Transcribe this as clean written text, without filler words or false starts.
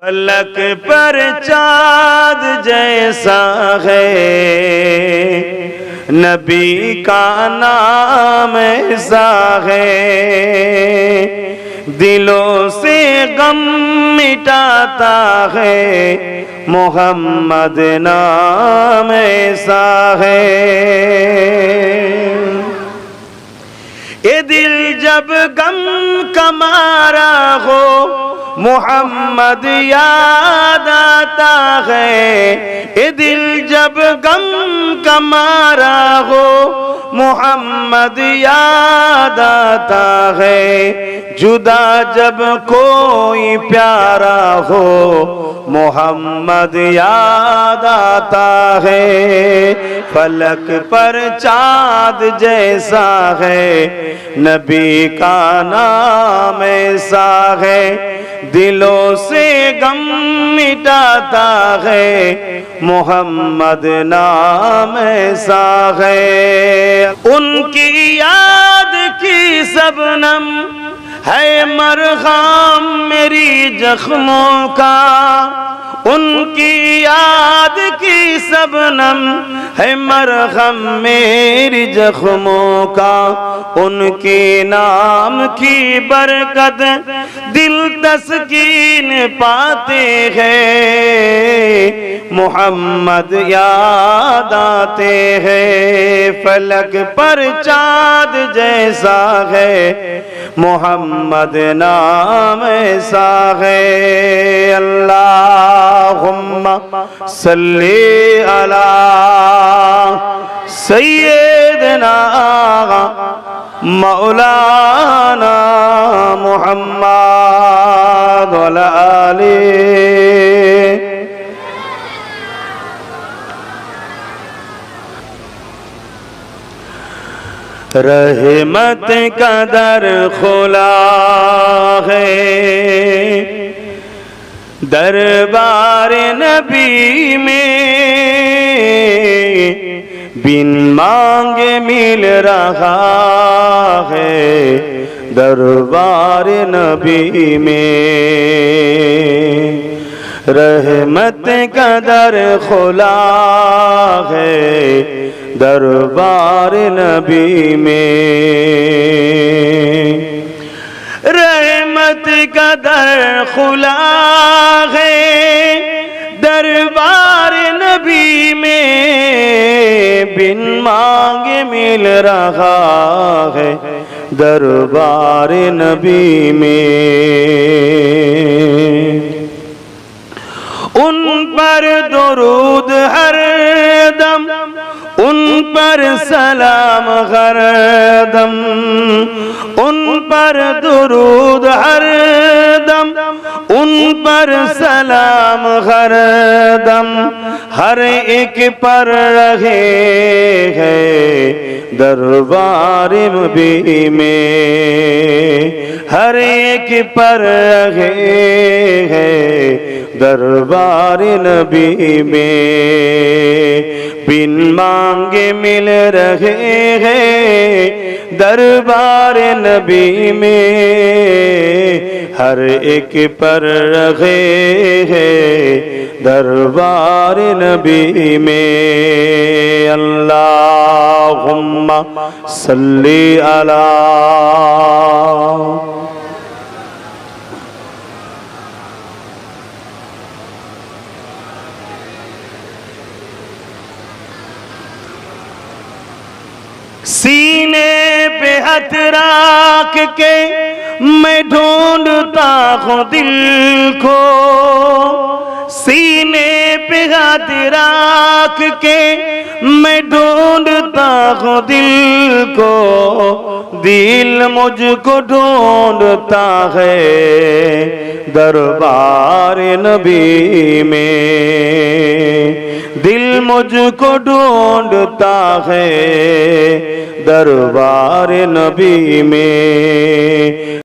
फलक पर चाँद जैसा है, नबी का नाम ऐसा है, दिलों से गम मिटाता है, मोहम्मद नाम ऐसा है। ये दिल जब गम का मारा हो, मोहम्मद याद आता है। ये दिल जब गम का मारा हो, मोहम्मद याद आता है। जुदा जब कोई प्यारा हो, मोहम्मद याद आता है। फलक पर चाँद जैसा है, नबी का नाम ऐसा है, दिलों से गम मिटाता है, मोहम्मद नाम ऐसा है। उनकी याद की सबनम है मरहम मेरी जख्मों का, उनकी याद की सबनम है मरहम मेरी जख्मों का। उनके नाम की बरकत दिल तस्कीन पाते हैं, मोहम्मद याद आते हैं। फलक पर चाँद जैसा है, मोहम्मद नाम ऐसा है। अल्लाहुम्मा सल्ली अला सय्यदना मौलाना मुहम्मद वअला आलिहि। रहमत का दर खुला है, दरबार नबी में बिन मांगे मिल रहा है, दरबार नबी में। रहमत का दर खुला है, दरबार नबी में। रहमत का दर खुला है, दरबार नबी में बिन मांगे मिल रहा है, दरबार नबी में। उन पर दुरूद हर दम, उन पर सलाम हर दम, उन पर दुरूद हर दम, उन पर सलाम हर दम, हर एक पर रहे हैं, दरबार नबी में। हर एक पर रहे हैं, दरबार नबी में। बिन मांगे मिल रहे हैं, दरबार नबी में। हर एक पर रहे हैं, दरबार नबी में। अल्लाहुम्मा सल्ली अला सीने पे हाथ रख के मैं ढूंढता हूँ दिल को, सीने पे हाथ रख के मैं ढूंढता हूँ दिल को, दिल मुझको ढूंढता है, दरबार नबी में। दिल मुझको ढूंढता है, दरबार नबी में।